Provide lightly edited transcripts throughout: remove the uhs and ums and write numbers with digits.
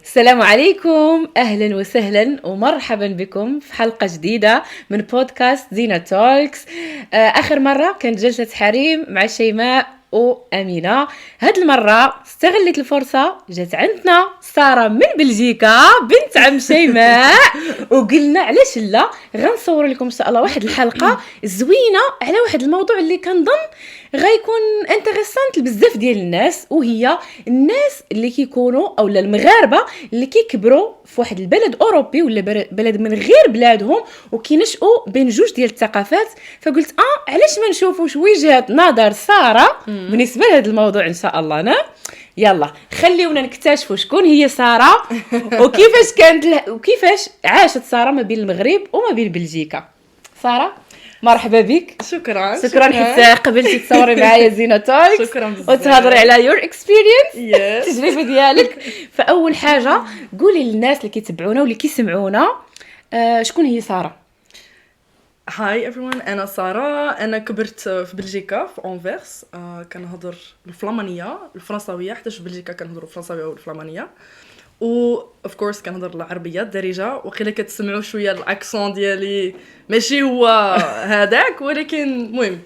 السلام عليكم، أهلا وسهلا ومرحبا بكم في حلقة جديدة من بودكاست زينة توكس. آخر مرة كانت جلسة حريم مع شيماء وأمينة. هاد المرة استغلت الفرصة، جات عندنا سارة من بلجيكا بنت عم شيماء وقلنا علاش لا غنصور لكم إن شاء الله واحد الحلقة زوينة على واحد الموضوع اللي كنظن غيكون انتريسانت لبزاف ديال الناس، وهي الناس اللي كيكونوا اولا المغاربه اللي كيكبروا في واحد البلد اوروبي ولا بلد من غير بلادهم وكينشئوا بين جوج ديال الثقافات. فقلت علاش ما نشوفوش وجهه نظر ساره بالنسبه لهذا الموضوع ان شاء الله. انا يلا خليونا نكتشفوا شكون هي ساره وكيفاش كانت وكيفاش عاشت ساره ما بين المغرب وما بين بلجيكا. ساره مرحبا بك. شكرا حيت قبلتي تصوري معايا زينة توكس. شكرا بزاف وتهضري على يور اكسبيرينس التجربه yes. ديالك. فاول حاجه قولي للناس اللي كيتبعونا واللي كيسمعونا شكون هي ساره؟ هاي everyone، انا ساره. انا كبرت في بلجيكا في انفيرس. كنهضر الفلامانيه الفرنساويه، حيت في بلجيكا كنهضروا الفرنساويه والفلامانيه، و اوف كورس كنهضر العربيه الدارجه. وقيلا كتسمعوا شويه الاكسون ديالي ماشي هو هذاك، ولكن المهم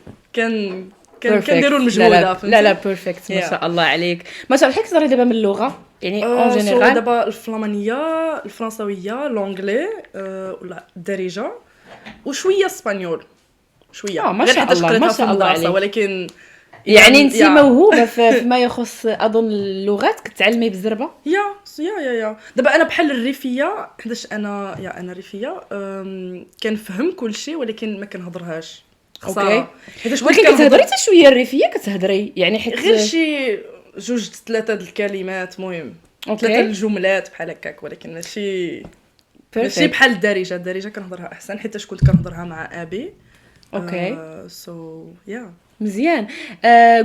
كنديروا المجهوده. لا بيرفكت ما شاء الله عليك. ما شاء الله. حيت تهضري دابا من اللغه يعني اون جينيرال؟ دابا الفلامانيه الفرنساويه لونجلي الدارجه وشويه اسبانيول شويه. ما شاء الله ما شاء الله عليك. ولكن يعني انت موهوبه فيما يخص اظن اللغات. كتعلمي بالزربه؟ يا دابا انا بحال الريفيه، حيتاش انا ريفيه. كنفهم كل شيء ولكن ما كنهضرهاش. اوكي. ولكن كتهضري حتى شويه الريفيه كتهضري يعني حيت غير شي جوج ثلاثه الكلمات مهم، ثلاثه الجملات بحال هكاك، ولكن ماشي بحال الدارجه كنهضرها احسن حيت كنت كنهضرها مع ابي. اوكي مزيان.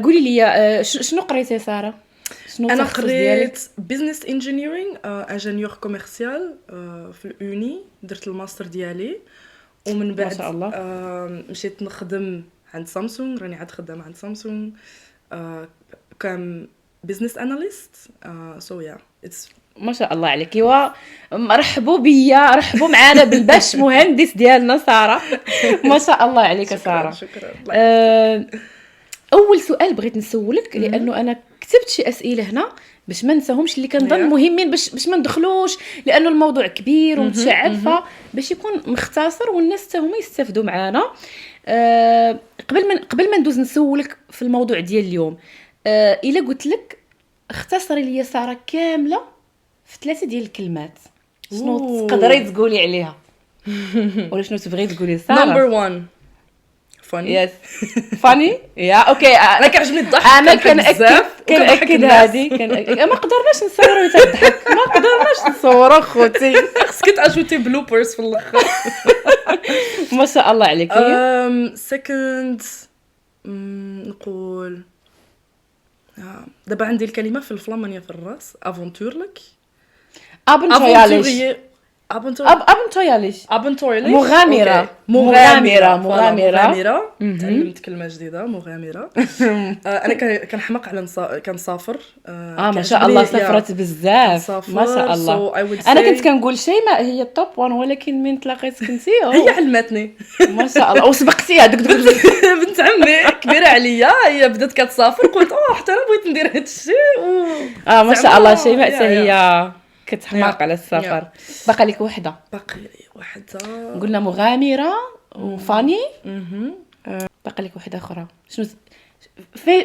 قولي لي شنو قريتي ساره؟ شنو انا قريت بزنس انجينيرينغ، انجينيور كوميرسيال في اليوني. درت الماستر ديالي ومن بعد ما شاء الله مشيت نخدم عند سامسونج. راني عاد خدامه عند سامسونج كم بزنس اناليست. اتس ما شاء الله عليك. ايوا مرحبوا بيا، رحبوا معنا بالباش مهندس ديالنا ساره. ما شاء الله عليك ساره. شكرا. اول سؤال بغيت نسولك لانه انا كتبت شي اسئله هنا باش ما ننساهمش اللي كنظن مهمين باش ما ندخلوش، لانه الموضوع كبير ومتشعب، فباش يكون مختصر والناس حتى هما يستافدوا معنا. قبل ما ندوز نسولك في الموضوع ديال اليوم، الا قلت لك اختصري لي ساره كامله في 3 ديال الكلمات، شنو تقدري تقولي عليها؟ ولا شنو تبغي تقولي ساره؟ نمبر 1 فاني. فاني يا اوكي. انا كيعجبني الضحك. انا كنأكد هذه ما قدرناش نصوروا تضحك، ما قدرناش نصوروا خوتي. خصك تاجوتي بلوبرز في الاخر. ما شاء الله عليك. سكند نقول دابا عندي الكلمه في الفلامانيه في الراس. افونتورلك ابنتوياليش مغامرة. تعلمت كلمة جديدة مغامرة. أنا كنحمق على كنسافر. ما شاء الله سافرت بزاف ما شاء الله. أنا كنت كنقول شيء ما هي التوب 1، ولكن من تلاقيت كنتي هي علمتني ما شاء الله وسبقتي هذوك بنت عمي كبيرة عليا، هي بدات كتسافر قلت حتى أنا بغيت ندير هذا الشيء. ما شاء الله شيماء حتى هي كتحماق على السفر. باقي لك وحده. قلنا مغامره وفاني. باقي لك وحده اخرى. شنو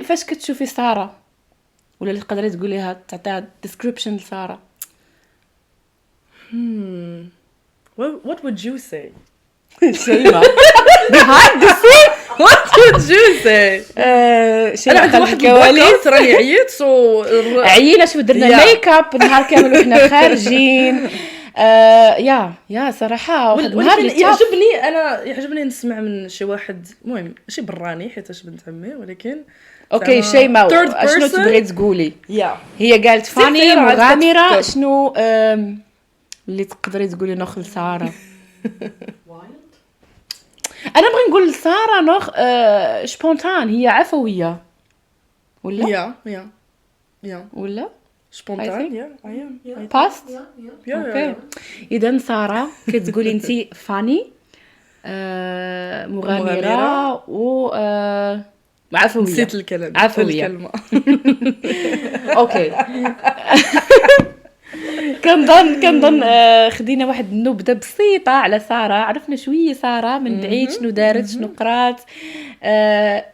فاش كتشوفي ساره ولا اللي تقدري تقوليها تعطيها ديسكريبشن لساره؟ what would you say شيماء behind the scene what would you say؟ انا عندي واحد الكواليس راني عييت عيينا شو درنا ميك اب نهار كامل وحنا خارجين. يا صراحه واحد النهار يعجبني نسمع من شي واحد مهم ماشي براني حيت بنت عمي، ولكن اوكي شيماء شنو تبغي تقولي؟ هي قالت فاني مغامره. شنو اللي تقدري تقولي نخل ساره؟ انا بغي نقول ساره نوخ سبونتان، هي عفويه ولا يا ولا spontan yeah I am I think. باست yeah اوكي. اذا ساره كتقولي انت فاني مغامره و عفويه. نسيت الكلام عفويه. الكلمه اوكي. كنظن خدينا واحد النبذه بسيطه على ساره، عرفنا شويه ساره من بعيد شنو دارت شنو قرات.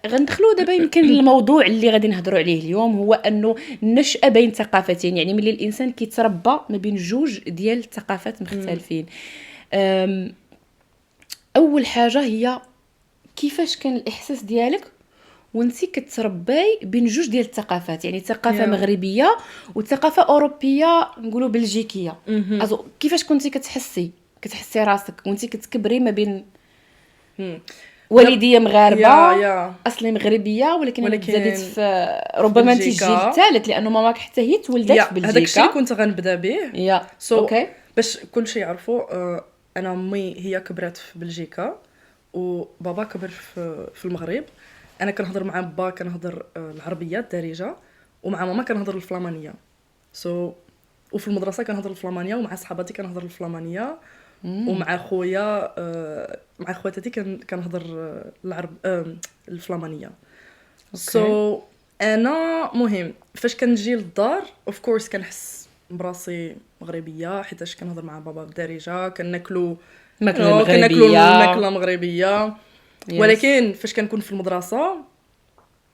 غندخلوا دابا يمكن الموضوع اللي غادي نهضروا عليه اليوم هو انه النشأة بين ثقافتين، يعني ملي الانسان كيتربى ما بين جوج ديال الثقافات مختلفين. اول حاجه هي كيفاش كان الاحساس ديالك وانتي كترباي بين جوج ديال الثقافات، يعني ثقافه Yeah. مغربيه وثقافه اوروبيه نقولوا بلجيكيه. ازو كيفاش كنتي كتحسي راسك وانتي كتكبري ما بين والديه مغاربه يا اصلي مغربيه ولكن ولكن زادت في ربما انت الجيل بلجيكا. الثالث لانه ماماك حتى هي تولدت في هذاك الشيء اللي بلجيكا. كنت غنبدا به يا اوكي باش كل شيء يعرفوا. انا امي هي كبرات في بلجيكا وبابا كبر في المغرب. انا كنهضر مع با كنهضر العربيه الدارجه ومع ماما كنهضر الفلامانيه. وفي المدرسه كنهضر الفلامانيه ومع صحاباتي كنهضر الفلامانيه ومع خويا مع خواتاتي كنهضر العرب الفلامانيه. انا مهم فاش كنجي للدار اوف كورس كنحس براسي مغربيه حيتاش كنهضر مع بابا بالدارجه كناكلوا الماكله مغربيه. ولكن فاش كنكون في المدرسه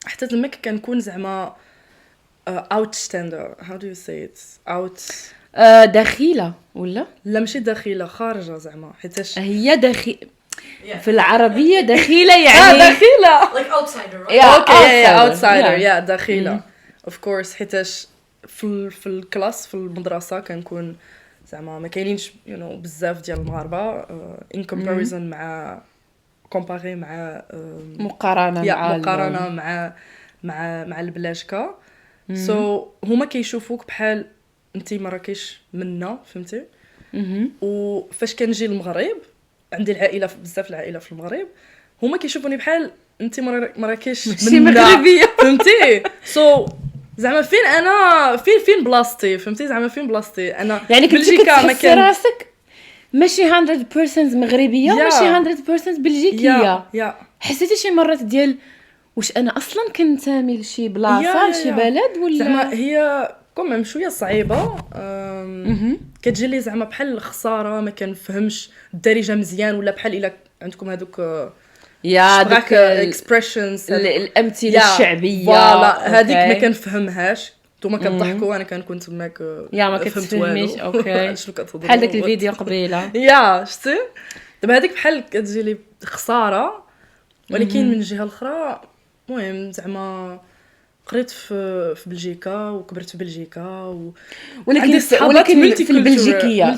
حتى تما كنكون زعما outstander how do you say it out داخله ولا لا ماشي داخله خارجه زعما حيتاش هي في العربيه داخله يعني داخله like outsider, right? اوكي outsider يا داخله اوف كورس حيتاش في الكلاس في المدرسه كنكون زعما ما كاينينش بزاف ديال المغاربه in comparison مع كومباري مع مقارنه مع البلاشكه. هما كيشوفوك بحال انت ما راكيش منا فهمتي. وفاش كنجي للمغرب عندي العائله بزاف العائله في المغرب هما كيشوفوني بحال انت ما راكيش مغربيه فهمتي. زعما فين انا فين بلاصتي فهمتي زعما فين بلاصتي انا يعني كنتي كتحسي راسك ماشي 100% مغربيه وماشي 100% بلجيكيه. حسيتي شي مرات ديال واش انا اصلا كنتامي لشي بلاصه لشي بلد ولا زعما هي كوميم شويه صعيبه. كتجي لي زعما بحال الخساره ما كنفهمش الدارجه مزيان ولا بحال الا عندكم هذوك يا داك اكسبريشنز الامثله الشعبيه فوالا هذيك ما كنفهمهاش. نتوما كضحكوا انا كنكون تماك يا ما كتفهميش اوكي شنو كتهضروا بحال داك الفيديو قبيله يا شتي دابا هذيك بحال كتجي لي خساره. ولكن من جهه اخرى المهم زعما قريت في بلجيكا وكبرت في بلجيكا ولكن في البلجيكيه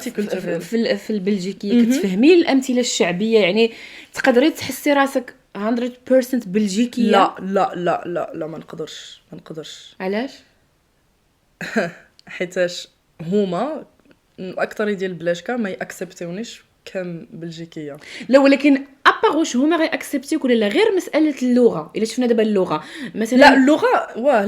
في البلجيكيه كتفهمي الامثله الشعبيه يعني تقدري تحسي راسك 100% بلجيكيه. لا ما نقدرش. علاش؟ حيتاش هما اكثر ديال البلاشكه ما ياكسبتونيش كم بلجيكيه. لا ولكن اباغوش هما غير اكسبتيك ولا لا غير مساله اللغه. الا شفنا دابا اللغه مثلا لا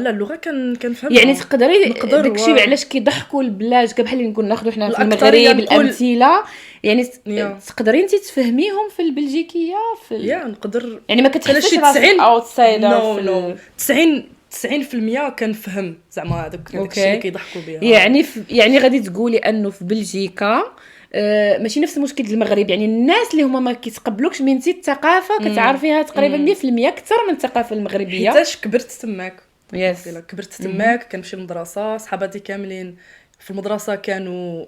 اللغه كنفهمها يعني تقدري داكشي علاش كيضحكوا البلاج بحال اللي نكون ناخذوا حنا في المغرب الامثله يعني تقدري انت تفهميهم في البلجيكيه نقدر يعني ما كتحسيش راسك اوتسايدر 90% كنفهم زعما هذاك الشيء اللي كيضحكوا به. يعني غادي تقولي انه في بلجيكا ماشي نفس المشكل ديال المغرب. يعني الناس اللي هما ما كيتقبلوكش من انت الثقافه كتعرفيها تقريبا 100% اكثر من الثقافه المغربيه حيتاش كبرت تماك. يس كبرت تماك كنمشي للمدرسه صحاباتي كاملين في المدرسه كانوا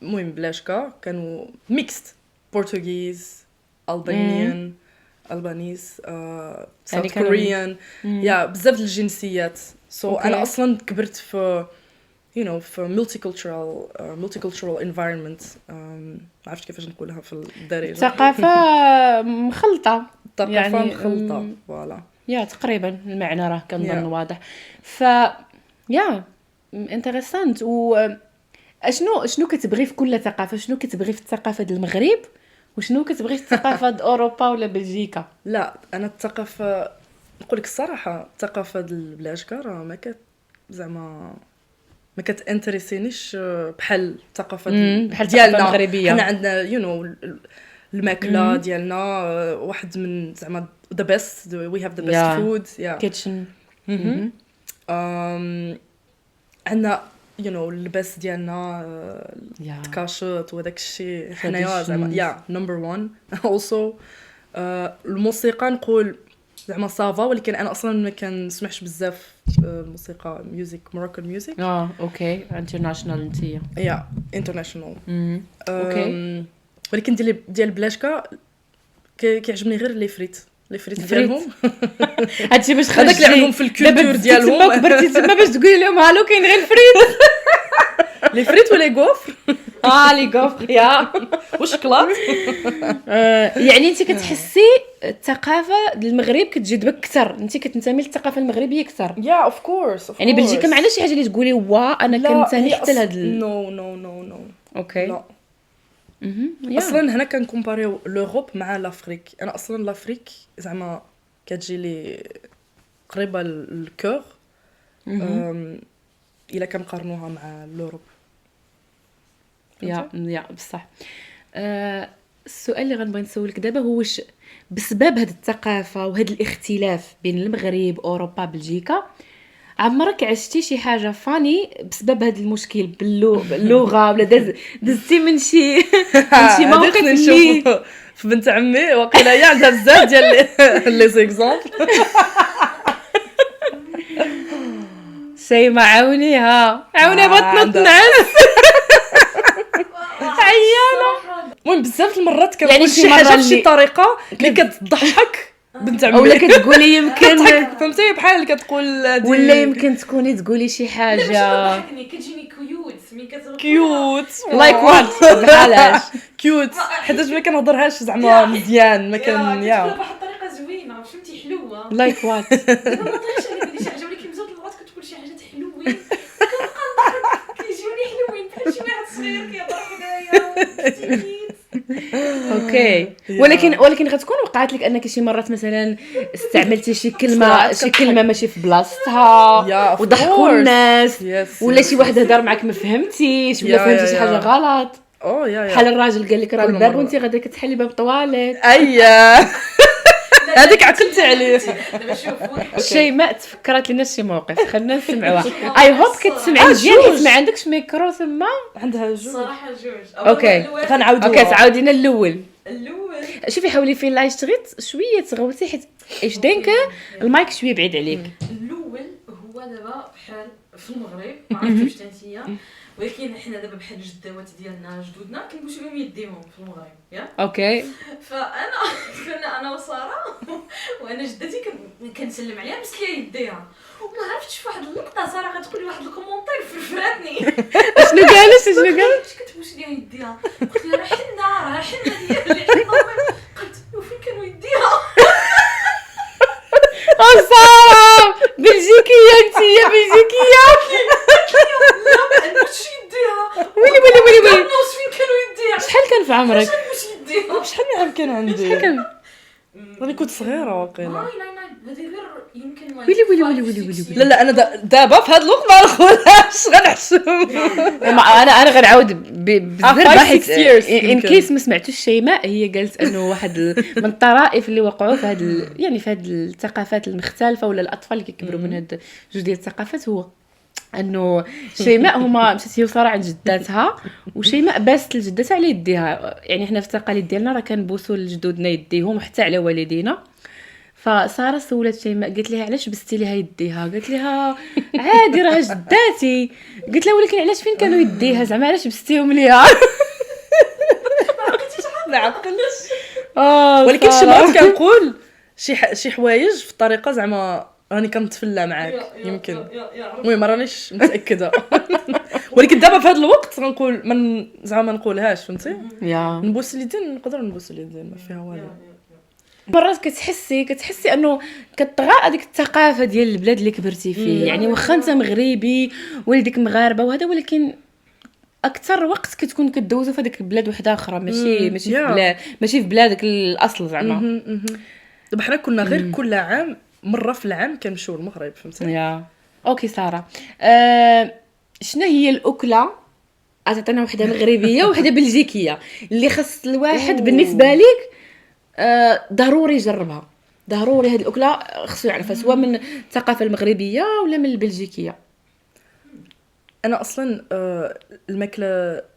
المهم بلاشكا كانوا ميكست بورتوغيز البانيز ساوث كوريان يا بزاف الجنسيات. انا اصلا كبرت في في multicultural environment. ما عرفتش كيفاش نقولها في الدارجه. ثقافه مخلطه يعني مخلطه فوالا يا تقريبا المعنى راه كنظن واضح. يا انتريسانت. و شنو كتبغي في كل ثقافه؟ شنو كتبغي في الثقافه ديال المغرب وشنو كتبغي في الثقافه ديال اوروبا ولا بلجيكا؟ لا انا نقول لك الصراحه الثقافه ديال بلاشكا راه ما زعما ما كتانتريسينيش بحال الثقافه بحال الثقافة ديالنا المغربية. حنا عندنا الماكله ديالنا واحد من زعما the best we have the best Yeah. food كيتشن عندنا اللباس ديالنا الكاشط وداك الشيء حنايا زعما نمبر 1 also الموسيقى نقول زعما صافا ولكن انا اصلا ما كنسمعش بزاف الموسيقى ميوزك مorocan ميوزك اوكي انترناشونال انتيا انترناشونال اوكي ولكن ديال بلاشكا كيعجبني غير لي فريت ديالهم هادشي باش هذاك اللي عندهم في الكولتور ديالهم تما كبرتي تما باش تقولي لهم هالو كاين غير فريت لي فريت ولا غوفر لي غوفر يا وشكلاط يعني انت كتحسي الثقافه ديال المغرب كتجذبك اكثر انت كتنتمي للثقافه المغربيه اكثر اوف كورس يعني بلجيكا ما عندهاش شي حاجه اللي تقولي انا كنتمي حتى لهاد نو اوكي لا اصلا هنا كنكومباريو لوروب مع لافريك انا اصلا لافريك زعما كتجي لي قريبه للكور الا كنقارنوها مع لوروب يا بصح السؤال اللي غنبغي نسولك دابا هو واش بسبب هاد الثقافه وهاد الاختلاف بين المغرب اوروبا بلجيكا عمرك عشتي شي حاجه فاني بسبب هاد المشكل باللغه ولا دزتي من شي موقف نشوف في بنت عمي وقيلا هي عندها بزاف ديال لي زيكزامبل شيماء عاونيها بغات تنعس عيانه المهم بزاف المرات كنقول يعني شي حاجه بشي طريقه اللي كتضحك بنت عمي ولا كتقولي يمكن فهمتي بحال اللي كتقول ولا يمكن تكوني تقولي شي حاجه كتجيني كيوت مين كتقول كيوت لايك وات بحالاش كيوت حيتاش ما كنهضرهاش زعما مزيان ما كان بواحد الطريقه زوينه فهمتي حلوه لايك وات ما طيحش انا بدي شي حاجه ولكن بزاف المرات كتقول شي حاجات حلوين كنبقى نضحك كيجيوني حلوين بحال شي واحد صغير كيهضر حدايا اوكي ولكن غتكون وقعت لك انك شي مرات مثلا استعملتي شي كلمه ماشي في بلاصتها وضحكوا الناس ولا شي واحد هضر معك ما فهمتيش ولا فهمتي شي حاجه غلط بحال الراجل قال لك راه الباب وانت غادا كتحلي باب طواليت هذيك عقلتي عليه شيماء تفكرت لنا شي موقف خلينا نسمعوها اي هوب كتسمعي مزيان حيت ما عندكش ميكرو تما عندها جوج صراحه جوج اوكي غنعاودوا اوكي تعاودينا الاول الاول شوفي حاولي فين لا اشتغيت شويه تغوتي حيت ايش دينك المايك شويه بعيد عليك الاول هو دابا بحال في المغرب ما عرفتش واش تانتيا ولكن حنا دابا بحال الجداوات ديالنا جدودنا كنبوسوا لهم يديهم في المغرب اوكي فانا كنا انا وساره وانا جدتي كنسلم عليها بس ليا يديها وما عرفتش في واحد اللقطه ساره غتقول لي واحد الكومونتير فرفراتني شنو قالت كتبوس ليها يديها قلت لها راه حنا ديالي قلت وفين كانوا يديها ساره بلجيكيه انت يا بلجيكيه لا ما عندوش يديها ويلي الناس فين كانوا يديها شحال كان في عمرك شحال من عام كان عندي راني كنت صغيره وقيله هذه غير يمكن ما ويلي لا انا دابا في هذا الوقت ما نقولهاش غنحشم انا غنعاود بزربه حيت ان يمكن. كيس ما سمعتوش شيماء هي قالت انه واحد من الطرائف اللي وقعوا في هذا يعني في هذه الثقافات المختلفه ولا الاطفال اللي كيكبروا من هاد جوج ديال الثقافات هو انه شيماء هما مشات هي وساره عند جداتها وشيماء باست لجدتها على يديها يعني حنا في التقاليد ديالنا راه كنبوسوا لجدودنا يديهم وحتى على والدينا فساره سولت شيماء قالت لها علاش بستي ليها يديها قالت لها عادي راه جداتي قلت لها ولكن علاش فين كانوا يديها زعما علاش بستيهم ليها ما عقلتش ولكن شي مرات كنقول شي حوايج في الطريقه زعما راني كنتفلى معاك يمكن المهم ما رانيش متاكده ولكن دابا في هذا الوقت غنقول زعما ما نقولهاش فهمتي نبوس اليدين نقدر نبوس اليدين ما فيها والو مرات كتحسي انه كتطغى هذيك الثقافه ديال البلاد اللي كبرتي فيه يعني واخا انت مغربي والديك مغاربه وهذا ولكن اكثر وقت كتكون كدوزو في هذيك البلاد وحده اخرى ماشي في بلادك الاصل زعما دابا حنا كنا غير كل عام مره في العام كنمشيو للمغرب فهمتي اوكي ساره شنو هي الاكله عطينا وحده مغربيه وحده بلجيكيه اللي خص الواحد أوه. بالنسبه ليك ضروري يجربها، ضروري هذه الاكله خصو يعرفها سواء من الثقافه المغربيه ولا من البلجيكيه؟ انا اصلا الماكله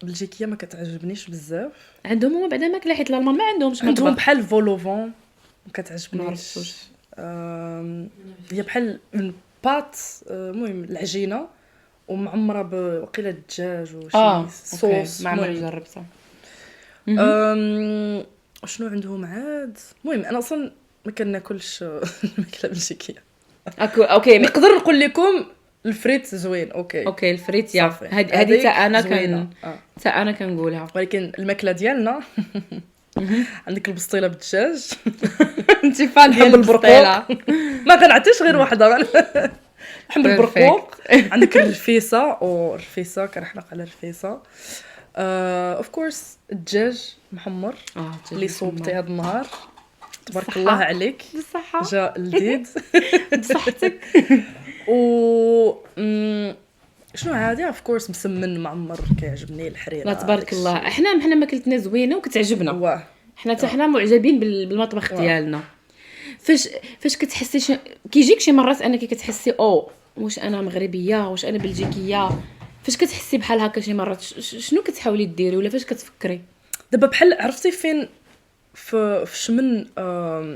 البلجيكيه ما كتعجبنيش بزاف. عندهم هما بعدا ماكله حيت الالمان ما عندهمش عندهم مطبخ. بحال فولوفون ما ما كتعجبنيش. عرفتوش. هي بحال من بات، المهم العجينه ومعمره بوقيله الدجاج وشي صوص. ما عمري المهم. جربتها. شنو عندهم عاد؟ المهم انا اصلا ما كناكلش الماكله البلجيكيه. اوكي نقدر نقول لكم الفريت زوين، اوكي الفريت يا صافي. هذه هذيك تا انا زوينة. تا انا كنقولها. ولكن الماكله ديالنا عندك البسطيله بالدجاج، انت فان ديال نحب البرقوق. البسطيله. ما كنعطيش غير وحده. نحب البرقوق. Perfect. عندك الرفيسه، او الرفيسه كنحرق على الرفيسه. اوف كورس الدجاج محمر اللي صوبتي هذا النهار، تبارك بالصحة. الله عليك، بالصحه جا لذيذ. بصحتك. و شنو عادي اوف كورس مسمن معمر كيعجبني، الحريره. لا تبارك الله، حنا ماكلتنا زوينه وكتعجبنا، واه حنا حتى حنا معجبين بالمطبخ ديالنا. فاش كتحسي كيجيك شي مرات انك كتحسي واش انا مغربيه واش انا بلجيكيه، فاش كتحسي بحال هكا شي مرات شنو كتحاولي ديري ولا فاش كتفكري؟ دابا بحال عرفتي فين في شمن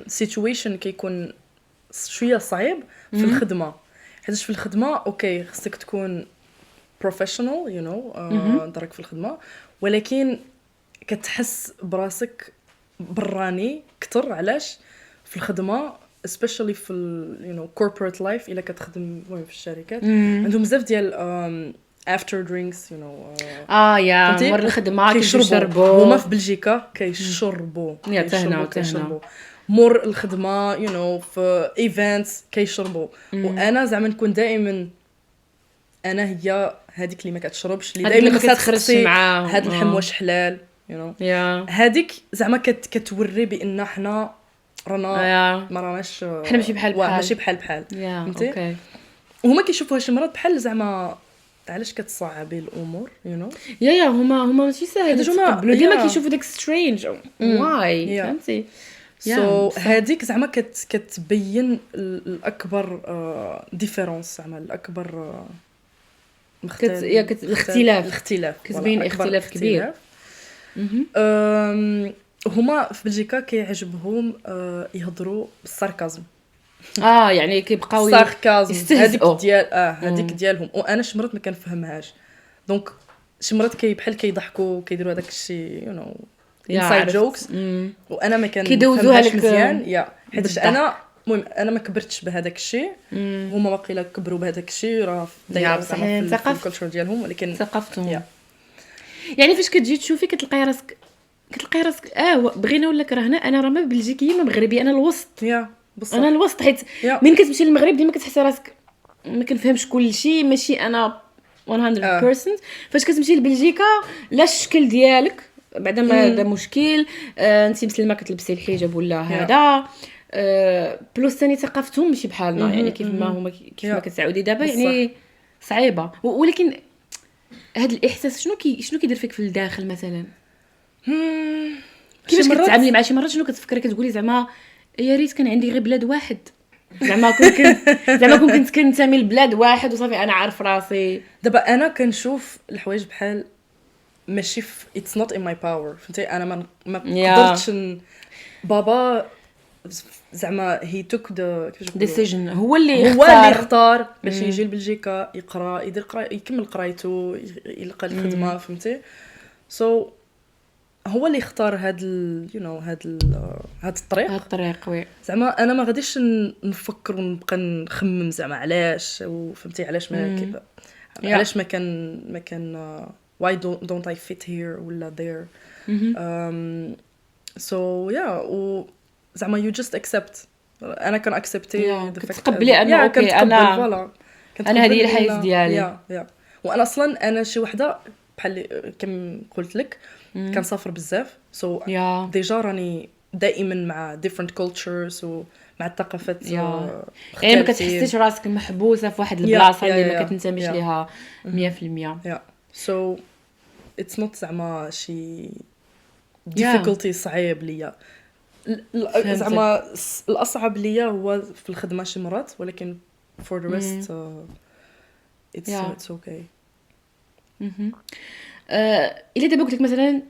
سيتويشن كيكون شويه صعيب في الخدمه، حيت في الخدمه اوكي خصك تكون بروفيشنال درك في الخدمه، ولكن كتحس براسك براني كتر. علاش؟ في الخدمه especially في corporate life الا كتخدم في الشركات عندهم بزاف ديال after drinks يا فهمتي؟ مور الخدمه كيشربوا كيشربوا هما في بلجيكا كيشربوا يا تهنا كيشربوا مور الخدمه في ايفنتس كيشربوا. وانا زعما نكون دائما انا هي هذيك اللي ما كتشربش، اللي دائما ما كتخرجش معاه هاد الحمواش حلال يا هذيك زعما كتوري بان حنا رانا ما راناش حنا ماشي بحال ماشي بحال فهمتي؟ اوكي. وهما كيشوفوها شي مرات بحال زعما علاش كتصعبي الامور يا هما ماشي ساهل يتقبلوا ديما كيشوفوا داك سترينج واي فهمتي. هذيك زعما كتبين الاكبر ديفيرونس، زعما الاكبر الاختلاف كتبين اختلاف كبير. هما في بلجيكا كيعجبهم يهضروا بالساركازم. يعني كيبقاو ساركازم هذيك ديال هذيك ديالهم، وانا شي مرات ما كنفهمهاش. دونك شي مرات بحال كيضحكوا كيديروا هذاك الشيء انسايد جوكس، وانا ما كيدوزوها لك مزيان حيت انا المهم انا ما كبرتش بهذاك الشيء، هما واقيلا كبروا بهذاك الشيء راه بصح الثقافه ديالهم، ولكن ثقافتهم يعني فاش كتجي تشوفي كتلقاي راسك بغينا ولا كرهنا انا راه ما بلجيكيه ما مغربيه، انا الوسط. بصح انا الوسط، حيت من كتمشي للمغرب ديما كتحسي راسك ما كنفهمش كل شيء، ماشي انا 100%. فاش كتمشي لبلجيكا لا الشكل ديالك بعدا ما هذا مشكل، انت مسلمه كتلبسي الحجاب ولا هذا بلوس ثاني ثقافتهم ماشي بحالنا، يعني كيف ما كتعودي دابا يعني صعيبه. ولكن هذا الاحساس شنو كيدير فيك في الداخل مثلا؟ كيفاش كتعاملي مع شي مرات؟ شنو كتفكري كتقولي زعما يا ريت كان عندي غير بلاد واحد، زعما كنت كنتمي لبلاد واحد وصافي انا عارف راسي. دابا انا كنشوف الحوايج بحال ماشي اتس نوت ان ماي باور، فهمتي؟ انا ما قدرتش بابا زعما هي توك ذا ديسيجن، هو اللي اختار باش يجي لبلجيكا يقرا يكمل قرايته يلقى الخدمه، فهمتي؟ هو اللي اختار هاد هاد الطريق وي. زعما انا ما غاديش نفكر ونبقى نخمم زعما علاش، وفهمتي علاش ما علاش ما كان why don't I fit here ولا there. و زعما you just accept. انا كان اكسبتي كتقبلي انه اوكي انا هذه الحياه ديالي. وانا اصلا انا شي وحده بحال كم قلت لك كنسافر بزاف، ديجا راني دائما مع different cultures ومع الثقافات يعني ما مختلفين. كتحسيش راسك محبوسه في واحد Yeah, البلاصه yeah, اللي ما yeah, كتنتميش yeah. ليها 100%. yeah so it's not زعما شي difficulty صعيب ليا. زعما الأصعب ليا هو في الخدمة شي مرات، ولكن for the rest it's okay. الا دابا قلت لك مثلا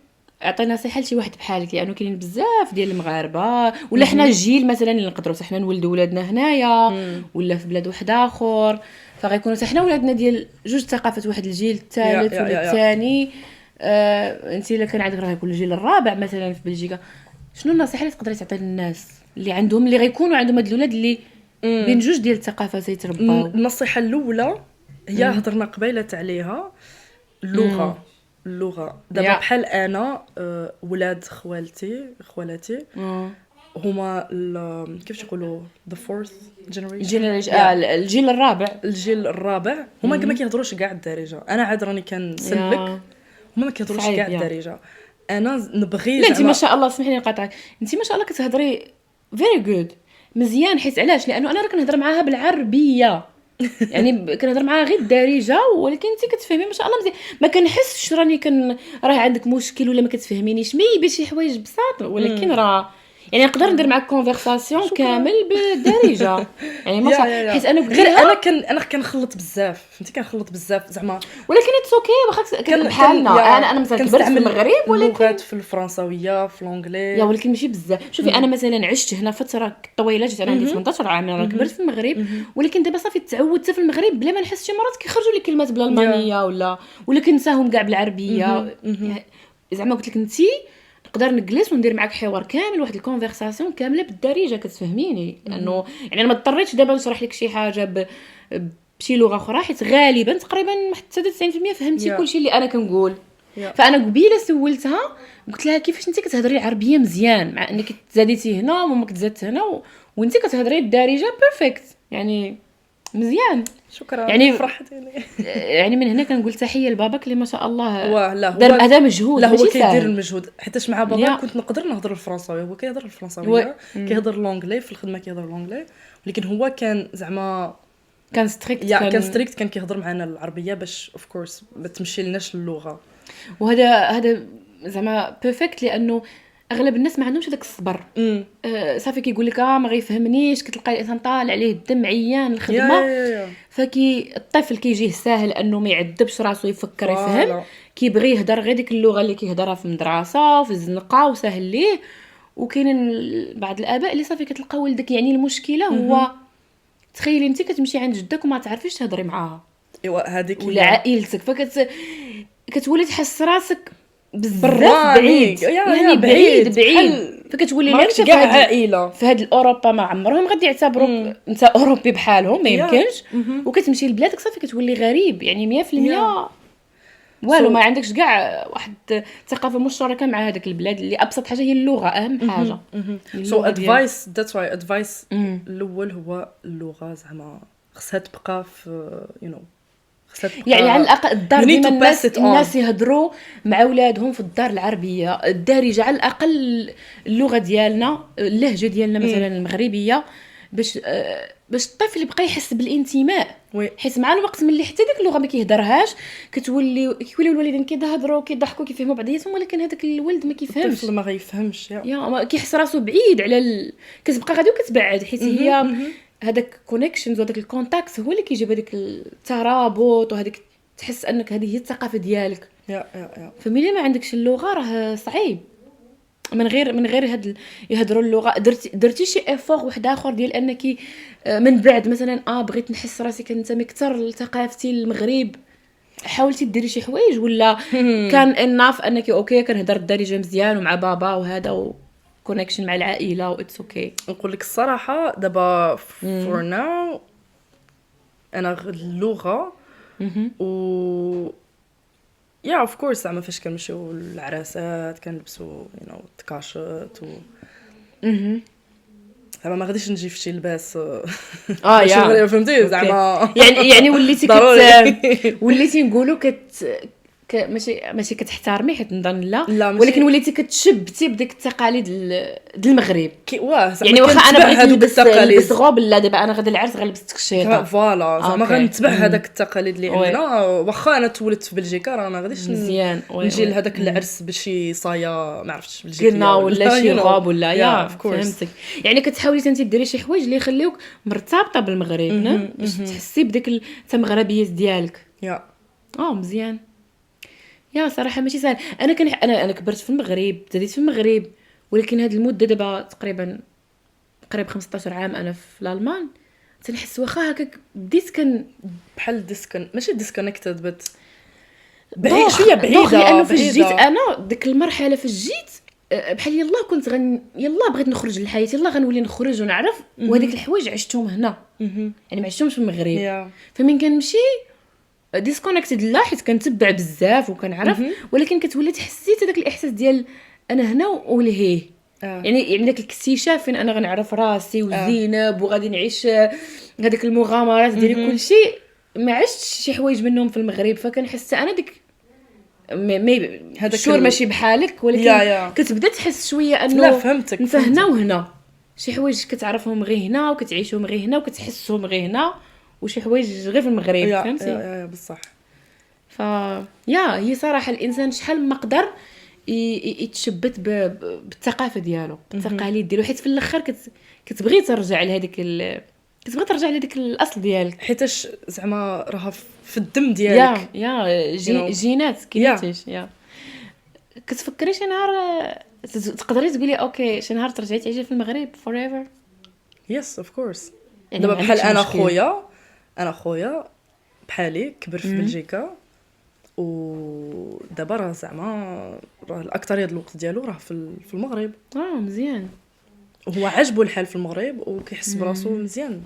اعطي نصيحه لشي واحد بحالك، لانه كاينين بزاف ديال المغاربه ولا حنا الجيل مثلا اللي نقدروا حنا نولدوا ولادنا هنايا ولا في بلاد واحد اخر، فغيكونوا حنا ولادنا ديال جوج ثقافات، واحد الجيل الثالث ولا الثاني. انت الا كان عندك راه يكون الجيل الرابع مثلا في بلجيكا، شنو النصيحه اللي تقدري تعطي للناس اللي عندهم اللي غيكونوا عندهم هاد الاولاد اللي بين جوج ديال الثقافات يترباو؟ النصيحه الاولى هي هضرنا قبيله عليها، اللغه دابا بحال انا ولاد خوالاتي هما كيف يقولوا the fourth generation الجيل الرابع هما ما كيهضروش كاع الدارجه. انا عاد راني كنسلك هما ما كيهضروش كاع الدارجه. انا نبغي لا انت ما شاء الله سمحي لي نقاطعك، انت ما شاء الله كتهضري فيري جود مزيان. حيت علاش؟ لانه انا راه كنهضر معاها بالعربيه يعني كنهضر معاها غير الدارجه، ولكن انت كتفهمي ما شاء الله مزيان. ما كنحسش راني راه عندك مشكل ولا ما كتفهمينيش مي شي حوايج بساط، ولكن راه يعني نقدر ندير معاك كونفرساسيون كامل بالدارجه يعني ما شاء. حيت انا غير انا كنخلط بزاف، فهمتي، كنخلط بزاف زعما، ولكن اتس اوكي واخا كان بحالنا. انا مثلا كبرت في المغرب، ولكن في الفرنساويه في الانجلي يا ولكن ماشي بزاف. شوفي انا مثلا عشت هنا فتره طويله، جيت انا عندي 18 عام، انا كبرت في المغرب، ولكن دابا صافي تعودت في المغرب بلا ما نحس. شي مرات كيخرجوا لي كلمات بالالمانيه ولا كنساهم كاع بالعربيه. زعما قلت لك انتي نقدر نجلس وندير معاك حوار كامل، واحد الكونفرساسيون كامله بالدارجه كتفهميني. لانه يعني انا ما اضطريتش دابا نشرح لك شي حاجه بشي لغه اخرى، حيت غالبا تقريبا حتى 90% فهمتي كلشي اللي انا كنقول. فانا قبيله سولتها قلت لها كيفاش انت كتهضري العربيه مزيان مع انك تزاديتي هنا ومامك تزادت هنا وانت كتهضري الدارجه بيرفكت يعني مزيان. شكرا يعني فرحتيني. يعني من هنا كنقول تحيه لباباك اللي ما شاء الله لا دار هذا مجهود. لا هو كيدير المجهود، حيتاش مع بابا كنت نقدر نهضر الفرنساويه، هو كيهضر الفرنساويه كيهضر لونجلي في الخدمه كيهضر لونجلي، ولكن هو كان زعما كان ستريكت كان ستريكت، كان كيهضر معنا العربيه باش اوف كورس ما تمشي لناش اللغه. وهذا زعما بيرفكت، لانه اغلب الناس ما عندهمش داك الصبر. صافي كيقول لك ما غيفهمنيش، كتلقى الانسان طالع عليه الدم عيان الخدمه. فكي الطفل كيجيه ساهل انه ما يعذبش راسو يفكر يفهم، كيبغي يهضر غير ديك اللغه اللي كيهضرها في المدرسه وفي الزنقه وسهل ليه. وكاينين بعض الاباء اللي صافي كتلقى ولدك يعني المشكله هو تخيلي انت كتمشي عند جدك وما تعرفيش تهضري معاها هذيك ولا عائلتك، كتولي تحس راسك بزاف بعيد يعني بعيد فكتولي لا انت كاع عائله في هاد الاوروبا ما عمرهم غادي يعتبروك انت اوروبي بحالهم، ما يمكنش. وكتمشي لبلادك صافي كتولي غريب يعني 100% والو ما عندكش كاع واحد ثقافه مشتركه مع هذاك البلاد اللي ابسط حاجه هي اللغه، اهم حاجه. سو ادفايس ذاتس واي ادفايس الاول هو اللغه، زعما خصها تبقى في يعني على الاقل الدار ديما الناس يهضروا مع اولادهم في الدار العربيه الدارجه، على الاقل اللغه ديالنا اللهجه ديالنا مثلا المغربيه، باش الطفل يبقى يحس بالانتماء. حيت مع الوقت ملي حتى ديك اللغه ما كيهضرهاش كيوليو الوالدين كيهضروا كيضحكوا كيفهموا بعضياتهم، ولكن هذاك الولد ما كيفهمش، الطفل ما غيفهمش ما كيحس راسو بعيد على كتبقى غادي وكتبعد، حيت هي هذاك كونيكشنز وهذاك الكونتاكت هو اللي كيجيب هذاك الترابط وهذيك تحس انك هذه هي الثقافه ديالك. فملي ما عندكش اللغه راه صعيب. من غير هاد يهضروا اللغه درتي شي افور واحد اخر ديال انك من بعد مثلا بغيت نحس راسي كنتمي اكثر لثقافتي المغرب، حاولتي ديري شي حوايج ولا كان اناف انك اوكي كنهضر الدارجه مزيان ومع بابا وهذا كونيكشن مع العائله واتس اوكي؟ نقول لك الصراحه دابا فور ناو انا اللغه و اوف كورس زعما فاش كنمشيو للعراسات كنلبسوا تكاشط زعما ما غاديش نجي في شي لباس فهمتي زعما يعني وليتي وليتي نقولوا ماشي كتحترمي حيت نظن لا، لا، ماشي. ولكن وليتي كتشبتي بديك التقاليد ديال المغرب. زعما يعني واخا انا كنتبع بغيت هادوك نلبس التقاليد. غوب، لا دابا انا غادي العرس غنلبس تكشيطه. فوالا زعما أوكي. غنتبع هذاك التقاليد اللي وي. عندنا. واخا انا تولدت في بلجيكا راه ما غاديش مزيان. وي، نجي وي. لهذاك العرس بشي صايا ما عرفتش بلجيكيه قلنا ولا شي غاب ولا يا of course. فهمتك. يعني كتحاولي انت ديري شي حوايج اللي يخليوك مرتبطه بالمغرب، باش تحسي بديك التمغربيه ديالك. يا مزيان. يا صراحه ماشي سهل. انا كبرت في المغرب، بديت في المغرب، ولكن هاد المده دابا تقريبا قريب 15 عام انا في الالمان، تنحس واخا هكاك بديت بحال ماشي ديسكونيكتد بت ضوخ- شويه ضوخ، بعيده لانه فاش جيت بعيدة. انا ديك المرحله فاش جيت بحال يلاه كنت يلاه بغيت نخرج للحياه، يلاه غنولي نخرج ونعرف، وهذيك الحوايج عشتهم هنا، يعني ما عشتهمش في المغرب. يا فمن كنمشي ديسكونيكتد لا، حيت كنتبع بزاف وكنعرف، ولكن كتولي تحسيت هذاك الاحساس ديال انا هنا ولهيه. يعني داك الاكتشاف فين انا غنعرف راسي وزينب وغادي نعيش هذيك المغامرات ديالي كل شيء ما عشتش شي حوايج منهم في المغرب. فكنحس انا ديك هذاك شور ماشي بحالك، ولكن يا. كتبدا تحس شويه لا انه فهمتك انت هنا وهنا، شي حوايج كتعرفهم غير هنا وكتعيشهم غير هنا وكتحسهم غير هنا، وشي حوايج غير في المغرب. فهمتي؟ يا بصح. هي صراحه الانسان شحال ما قدر يتشبت بالثقافه ديالو، بالتقاليد ديالو، حيت في الاخر كتبغي ترجع لهذيك كتبغي ترجع لهذيك الاصل ديالك، حيتاش زعما راها في الدم ديالك. جينات كيفاش. كتفكري شي نهار تقدري تقولي اوكي شي نهار ترجعي تعيشي في المغرب forever؟ يس اوف كورس. يعني دابا ما بحال عندكش مشكل. انا خويا بحالي كبر في بلجيكا، ودابا راه زعما الاكثريه ديال الوقت ديالو راه في المغرب، مزيان. وهو عاجبو الحال في المغرب وكيحس براسو مزيان.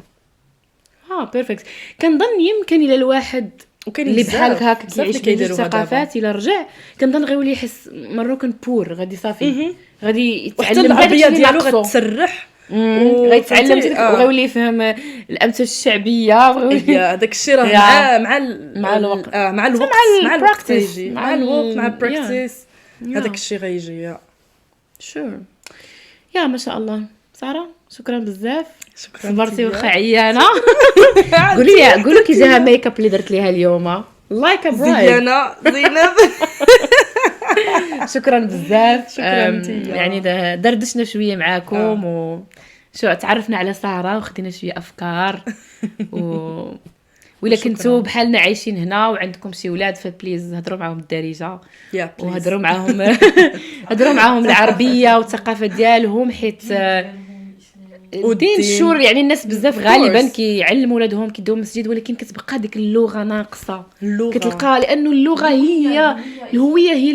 بيرفكت. كنظن يمكن الى الواحد وكاين اللي بزاف- بحالك هكا بزاف كيعيش اللي بين كيديروها الثقافات الى رجع كنظن غيولي يحس مروكن بور، غادي صافي غادي وحتى يتعلم العربيه اللي ديالو ناقصو. غتسرح غيتعلم فهمتي؟ وغيولي يفهم الامثله الشعبيه، وغيولي يا داك الشيء راه يا. مع الوقت. مع الوقت مع الوقت الpractice. غيجي، مع مع الوقت مع يا. البراكتيس يا. هذاك الشيء غيجي. يا شور. يا ما شاء الله ساره، شكرا بزاف. شكرا صبرتي ليك. واخا عيانه. قولي كي جاها ميك اب اللي درت ليها اليوم لايك ا برايد. زينب شكرا بزاف. شكراً انتيا. يعني دردشنا شويه معاكم شو تعرفنا على ساره وخدينا شويه افكار ولا كنتو بحالنا عايشين هنا وعندكم شي ولاد فبليز هضروا معاهم الدارجه وهضروا معاهم هضروا معاهم العربيه والثقافه ديالهم، حيت الدين شور. يعني الناس بزاف غالبا كيعلموا ولادهم كيديروا مسجد، ولكن كتبقى ديك اللغه ناقصه. كتلقى لانه اللغه هي الهويه، هي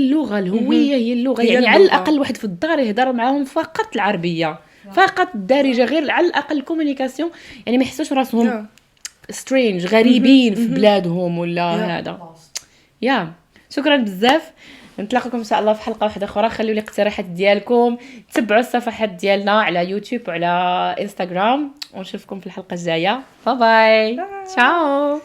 اللغه يعني على الاقل واحد في الدار يهضر معاهم فقط العربيه، فقط الدارجه، غير على الاقل كومونيكاسيون، يعني ما يحسوش راسهم سترينج غريبين في بلادهم ولا هذا. شكرا بزاف. نتلاقاكم ان شاء الله في حلقه واحده اخرى. خليوا لي اقتراحات ديالكم، تبعوا الصفحات ديالنا على يوتيوب وعلى انستغرام، ونشوفكم في الحلقه الجايه. باي باي. تشاو.